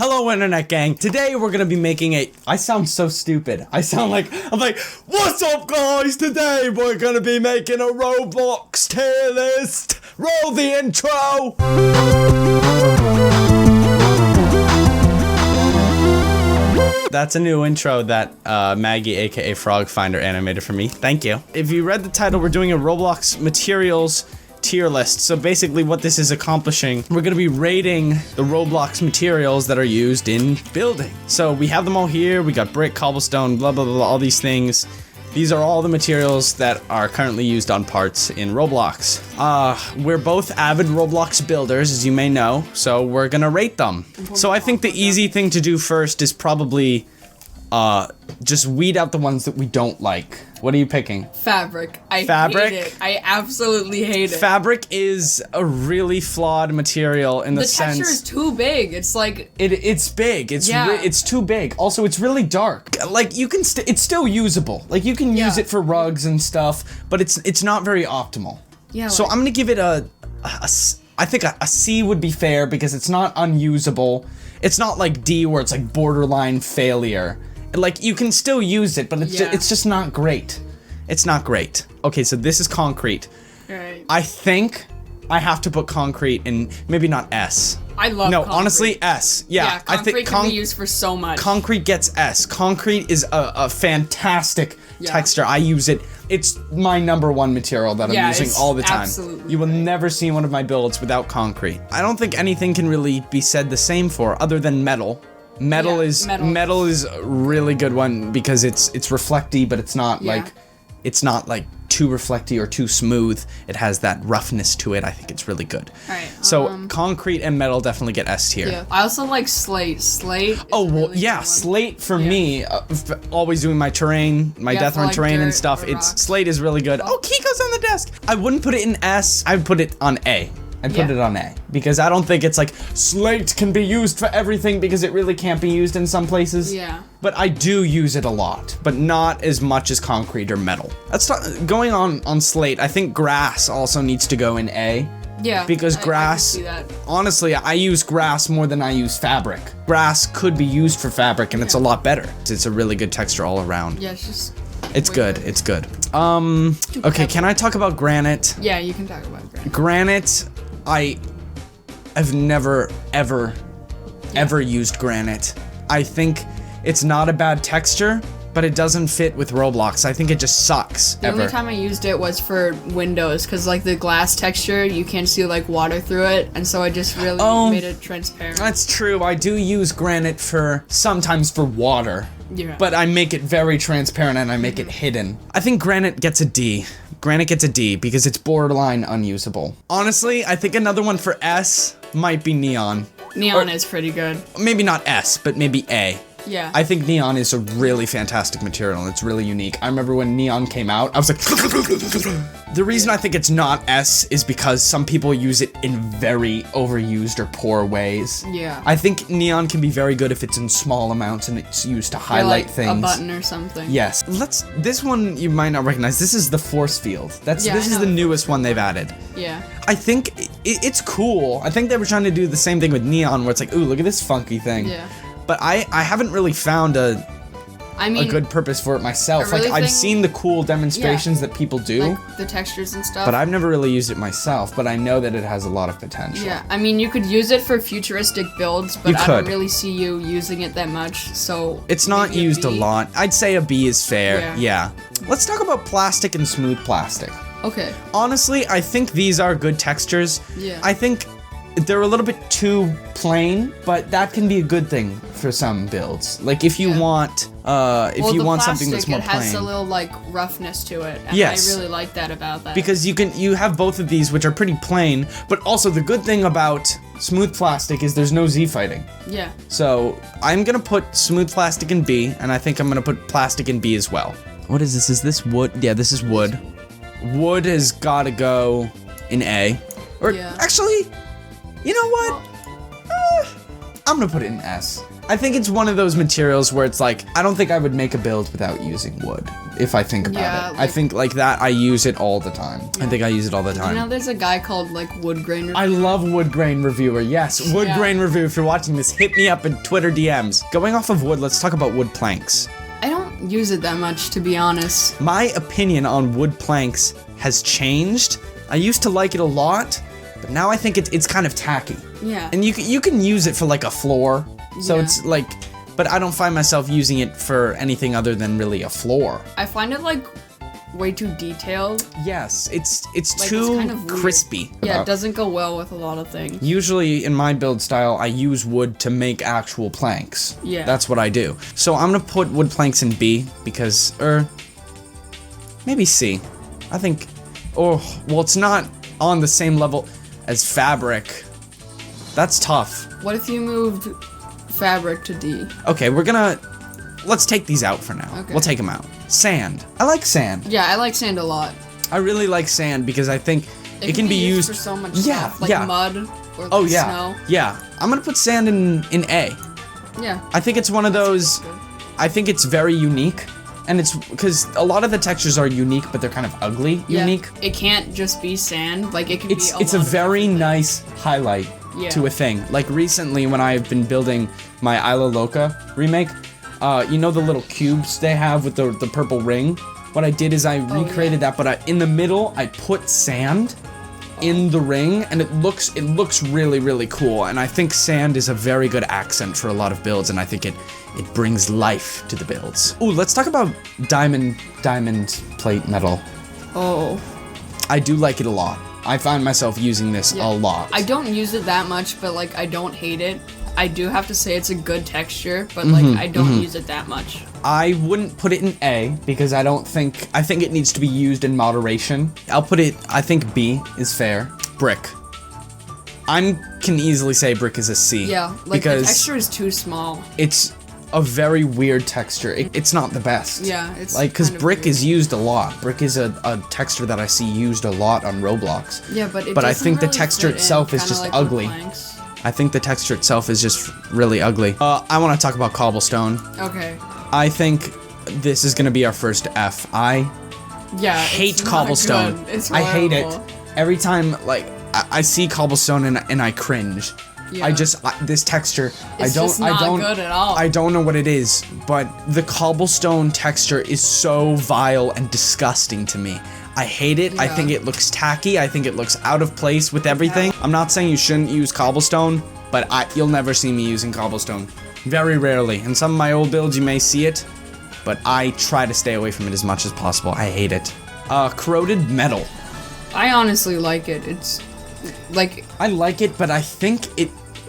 Hello, internet gang. Today we're gonna be making I sound so stupid. I'm like, what's up, guys? Today we're gonna be making a Roblox tier list. Roll the intro. That's a new intro that Maggie, aka Frog Finder, animated for me. Thank you. If you read the title, we're doing a Roblox materials tier list. So basically what this is accomplishing, we're gonna be rating the Roblox materials that are used in building. So we have them all here. We got brick, cobblestone, blah, blah, blah, all these things. These are all the materials that are currently used on parts in Roblox. We're both avid Roblox builders, as you may know, so we're gonna rate them. So I think the easy thing to do first is probably just weed out the ones that we don't like. What are you picking? Fabric. Fabric? Hate it. I absolutely hate it. Fabric is a really flawed material in the sense... The texture is too big. It's like... It's big. It's too big. Also, it's really dark. Like, you can it's still usable. Like, you can use it for rugs and stuff, but it's not very optimal. Yeah. So I'm gonna give it I think a C would be fair because it's not unusable. It's not like D where it's like borderline failure. Like, you can still use it, but it's just not great. It's not great. Okay, so this is concrete. Right. I think I have to put concrete in, maybe not S. I love concrete. Honestly, S. Yeah, concrete I think can be used for so much. Concrete gets S. Concrete is a fantastic texture. I use it. It's my #1 material that I'm using all the time. Absolutely. You will never see one of my builds without concrete. I don't think anything can really be said the same for, other than metal. Metal is a really good one because it's reflecty, but it's not like too reflecty or too smooth. It has that roughness to it. I think it's really good. Alright. So concrete and metal definitely get S tier. Yeah. I also like slate. Slate. Oh well, really slate for me. Always doing my terrain, my death run terrain and stuff. Slate is really good. Oh, Kiko's on the desk. I wouldn't put it in S. I would put it on A. I'd put it on A, because I don't think it's like, slate can be used for everything, because it really can't be used in some places. Yeah. But I do use it a lot, but not as much as concrete or metal. Let's start going on slate. I think grass also needs to go in A. Yeah. Because grass, honestly, I use grass more than I use fabric. Grass could be used for fabric, and it's a lot better. It's a really good texture all around. Yeah, it's just... It's good. It's good. Okay, can I talk about granite? Yeah, you can talk about granite. Granite... I've never, ever used granite. I think it's not a bad texture, but it doesn't fit with Roblox. I think it just sucks. The only time I used it was for windows, because like the glass texture, you can't see like water through it, and so I just really made it transparent. That's true. I do use granite sometimes for water. Yeah. But I make it very transparent and I make it hidden. I think granite gets a D. Granite gets a D because it's borderline unusable. Honestly, I think another one for S might be neon. Neon is pretty good. Maybe not S, but maybe A. Yeah. I think neon is a really fantastic material. It's really unique. I remember when neon came out, I was like... The reason I think it's not S is because some people use it in very overused or poor ways. Yeah. I think neon can be very good if it's in small amounts and it's used to highlight things. A button or something. Yes. This one you might not recognize. This is the force field. This is the newest one they've added. Yeah. I think it's cool. I think they were trying to do the same thing with neon, where it's like, ooh, look at this funky thing. Yeah. But I haven't really found a good purpose for it myself. Like, I've seen the cool demonstrations that people do. Like the textures and stuff. But I've never really used it myself, but I know that it has a lot of potential. Yeah, I mean, you could use it for futuristic builds, but I don't really see you using it that much, so... It's not used a lot. I'd say a B is fair. Yeah. Let's talk about plastic and smooth plastic. Okay. Honestly, I think these are good textures. Yeah. I think they're a little bit too plain, but that can be a good thing for some builds. Like, if you want, something that's more plain. It has a little, like, roughness to it, and I really like that about that. Because you have both of these, which are pretty plain, but also the good thing about smooth plastic is there's no Z-fighting. Yeah. So, I'm gonna put smooth plastic in B, and I think I'm gonna put plastic in B as well. What is this? Is this wood? Yeah, this is wood. Wood has gotta go in A. Or, actually... You know what? I'm gonna put it in S. I think it's one of those materials where it's like, I don't think I would make a build without using wood, if I think about it. I think like that, I use it all the time. I think I use it all the time. You know, there's a guy called like Wood Grain Reviewer. I love Wood Grain Reviewer, yes. Wood Grain Reviewer, if you're watching this, hit me up in Twitter DMs. Going off of wood, let's talk about wood planks. I don't use it that much, to be honest. My opinion on wood planks has changed. I used to like it a lot, but now I think it's kind of tacky. Yeah. And you can use it for like a floor, so it's like, but I don't find myself using it for anything other than really a floor. I find it like way too detailed. Yes, it's Like, too it's kind of crispy. Yeah, it doesn't go well with a lot of things. Usually in my build style, I use wood to make actual planks. Yeah. That's what I do. So I'm gonna put wood planks in B because, maybe C. I think, well, it's not on the same level as fabric. That's tough. What if you moved fabric to D? Okay, let's take these out for now. Okay. We'll take them out. Sand. I like sand. Yeah, I like sand a lot. I really like sand because I think it can be used for so much stuff, like mud or like snow. Yeah. I'm gonna put sand in A. Yeah. I think it's one of those. I think it's very unique, and it's because a lot of the textures are unique, but they're kind of ugly. Unique. It can't just be sand. Like it could be. It's a very nice highlight to a thing. Like recently, when I've been building my Isla Loca remake, you know the little cubes they have with the purple ring. What I did is I recreated that, but in the middle I put sand in the ring, and it looks really, really cool. And I think sand is a very good accent for a lot of builds, and I think it brings life to the builds. Ooh, let's talk about diamond plate metal. Oh. I do like it a lot. I find myself using this a lot. I don't use it that much, but like I don't hate it. I do have to say it's a good texture, but like I don't use it that much. I wouldn't put it in A because I think it needs to be used in moderation. I'll put it, I think B is fair. Brick. I can easily say brick is a C. Yeah, like because the texture is too small. It's a very weird texture. It's not the best. Yeah, it's like, because kind of brick weird. is used a lot. Brick is a texture that I see used a lot on Roblox. Yeah, but I think the texture itself is just like ugly. I think the texture itself is just really ugly. I want to talk about cobblestone. Okay. I think this is gonna be our first F. I hate cobblestone. It's I hate it. horrible. Every time, like, I see cobblestone and I cringe. Yeah. This texture, It's just not good at all. I don't know what it is, but the cobblestone texture is so vile and disgusting to me. I hate it. I think it looks tacky. I think it looks out of place with everything. I'm not saying you shouldn't use cobblestone, but you'll never see me using cobblestone. Very rarely. In some of my old builds, you may see it, but I try to stay away from it as much as possible. I hate it. Corroded metal. I honestly like it. It's like I like it, but I think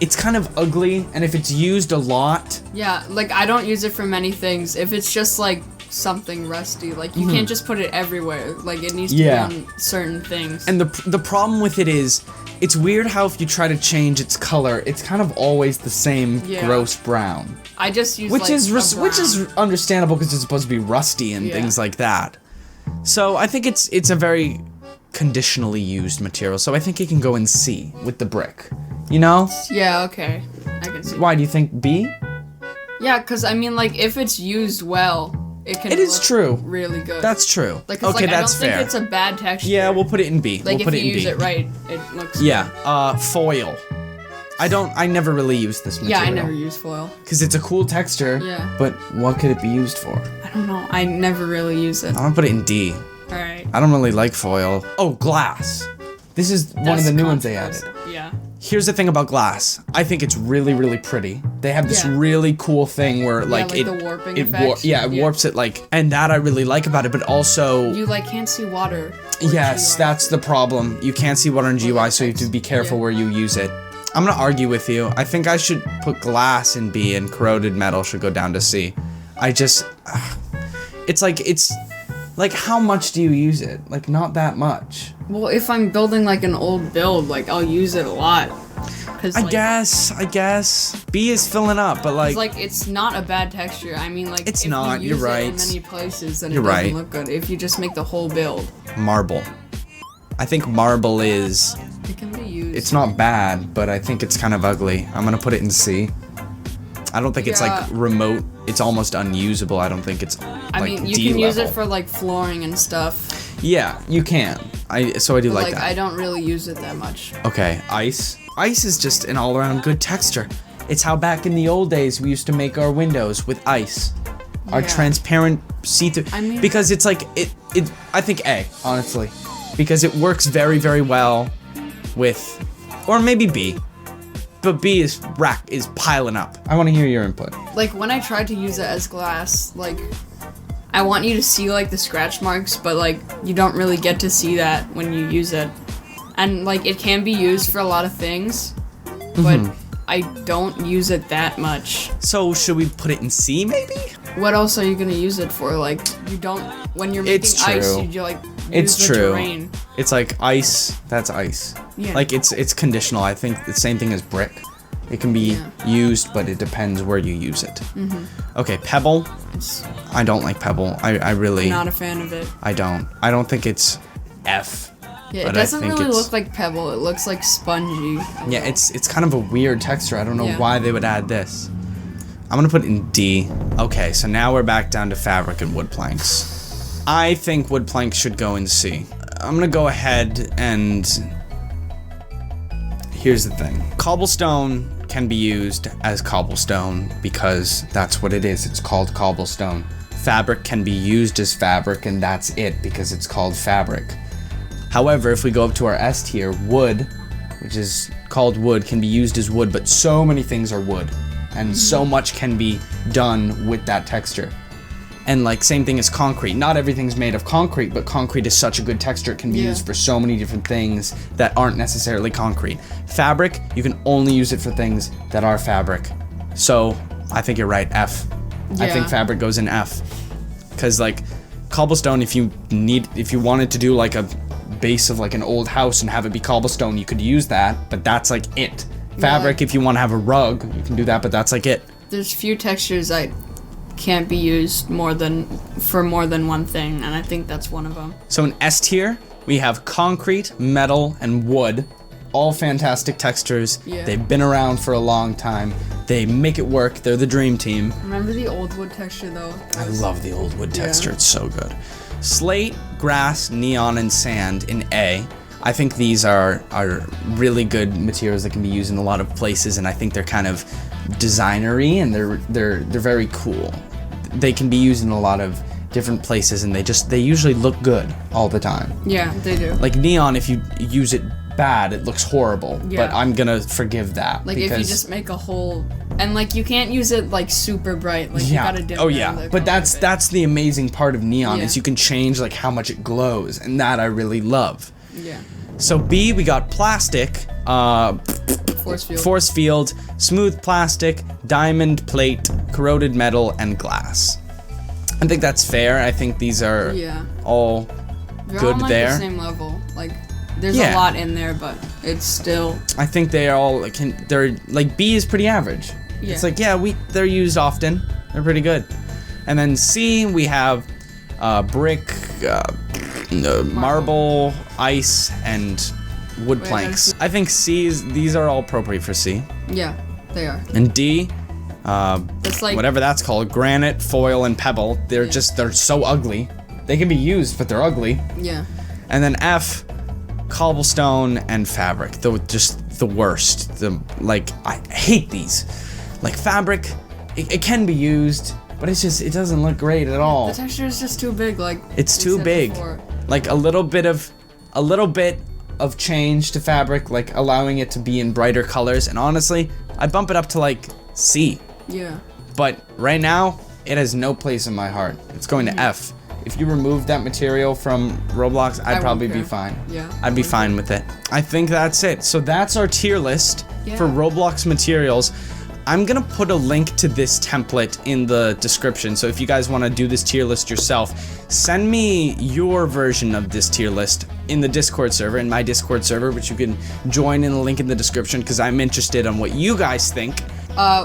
it's kind of ugly, and if it's used a lot. Yeah, like I don't use it for many things. If it's just like something rusty, like you can't just put it everywhere. Like it needs to be on certain things. And the problem with it is, it's weird how if you try to change its color, it's kind of always the same gross brown. I just use which is understandable because it's supposed to be rusty and things like that. So I think it's a very conditionally used material. So I think it can go in C with the brick. You know? Yeah, okay. I can see. Why do you think B? Yeah, because I mean, like, if it's used well, it is true. Really good. That's true. Like, okay, that's I don't fair. think it's a bad texture. Yeah, we'll put it in B. Like, we'll put if it you in use B. it right, it looks good. Foil. I never really use this material. Yeah, I never use foil. Because it's a cool texture. Yeah. But what could it be used for? I don't know. I never really use it. I'm gonna put it in D. Alright. I don't really like foil. Oh, glass. This is one of the new ones they added. Yeah. Here's the thing about glass. I think it's really, really pretty. They have this really cool thing where like the warping effect. it warps it like, and that I really like about it, but also you like can't see water. Yes, that's the problem. You can't see water in GUI, so you have to be careful where you use it. I'm gonna argue with you. I think I should put glass in B and corroded metal should go down to C. It's like how much do you use it? Like not that much. Well, if I'm building like an old build, like I'll use it a lot. I guess B is filling up, but like it's not a bad texture. I mean, like it's if not. You use You're right. It in many places, then You're it doesn't right. look good. If you just make the whole build. Marble. I think marble is. It can be used. It's not bad, but I think it's kind of ugly. I'm gonna put it in C. I don't think it's like remote. It's almost unusable. I don't think it's I mean, you can use it for like flooring and stuff. Yeah, you can. So I do like that. I don't really use it that much. Okay, ice. Ice is just an all-around good texture. It's how back in the old days we used to make our windows with ice. Our transparent see-through. I mean, because it's like it. I think A, honestly, because it works very, very well with, or maybe B. But B is piling up. I want to hear your input. Like when I tried to use it as glass, like I want you to see like the scratch marks, but like you don't really get to see that when you use it. And like it can be used for a lot of things, but I don't use it that much. So should we put it in C maybe? What else are you gonna use it for? Like you don't, when you're making ice, you like use the terrain. It's like ice. That's ice. Yeah. Like it's conditional. I think the same thing as brick. It can be used, but it depends where you use it. Okay, pebble. I don't like pebble. I really. I'm not a fan of it. I don't think it's F. Yeah, it doesn't really look like pebble. It looks like spongy. Yeah, it's kind of a weird texture. I don't know why they would add this. I'm gonna put it in D. Okay, so now we're back down to fabric and wood planks. I think wood planks should go in C. I'm gonna go ahead and here's the thing. Cobblestone can be used as cobblestone because that's what it is. It's called cobblestone. Fabric can be used as fabric and that's it because it's called fabric. However, if we go up to our S tier, wood, which is called wood, can be used as wood, but so many things are wood. And so much can be done with that texture. And like same thing as concrete. Not everything's made of concrete, but concrete is such a good texture. It can be used for so many different things that aren't necessarily concrete. Fabric, you can only use it for things that are fabric. So I think you're right, F. I think fabric goes in F. Cause like cobblestone, if you wanted to do like a base of like an old house and have it be cobblestone, you could use that, but that's like it. Fabric, if you want to have a rug, you can do that, but that's like it. There's few textures that can't be used for more than one thing, and I think that's one of them. So in S tier, we have concrete, metal, and wood. All fantastic textures. Yeah. They've been around for a long time. They make it work. They're the dream team. Remember the old wood texture though? I love the old wood texture. It's so good. Slate, grass, neon, and sand in A. I think these are really good materials that can be used in a lot of places, and I think they're kind of designery and they're very cool. They can be used in a lot of different places, and they usually look good all the time. Yeah, they do. Like neon, if you use it bad, it looks horrible. Yeah. But I'm gonna forgive that. Like if you just make a whole, and like you can't use it like super bright. Like you gotta dim down but that's the amazing part of neon is you can change like how much it glows, and that I really love. Yeah. So B, we got plastic, force field, smooth plastic, diamond plate, corroded metal, and glass. I think that's fair. I think these are all They're good all like there. The same level. Like there's a lot in there, but it's still. I think they are all they're like B is pretty average. Yeah. It's like they're used often. They're pretty good. And then C, we have brick, marble, ice, and wood planks. I think these are all appropriate for C. Yeah, they are. And D, it's like whatever that's called, granite, foil, and pebble. They're so ugly. They can be used, but they're ugly. Yeah. And then F, cobblestone and fabric. Just the worst. I hate these. Like fabric, it can be used, but it doesn't look great at all. The texture is just too big. Like it's too big. Before. Like a little bit of change to fabric, like allowing it to be in brighter colors. And honestly, I'd bump it up to like C. Yeah. But right now, it has no place in my heart. It's going to F. If you remove that material from Roblox, I'd probably be fine. Yeah. I'd be fine with it. I think that's it. So that's our tier list for Roblox materials. I'm gonna put a link to this template in the description. So if you guys wanna do this tier list yourself, send me your version of this tier list in the Discord server, in my Discord server, which you can join in the link in the description because I'm interested on what you guys think.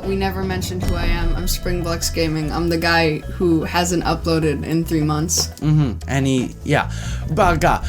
We never mentioned who I am. I'm Springblocks Gaming. I'm the guy who hasn't uploaded in 3 months. And Baga.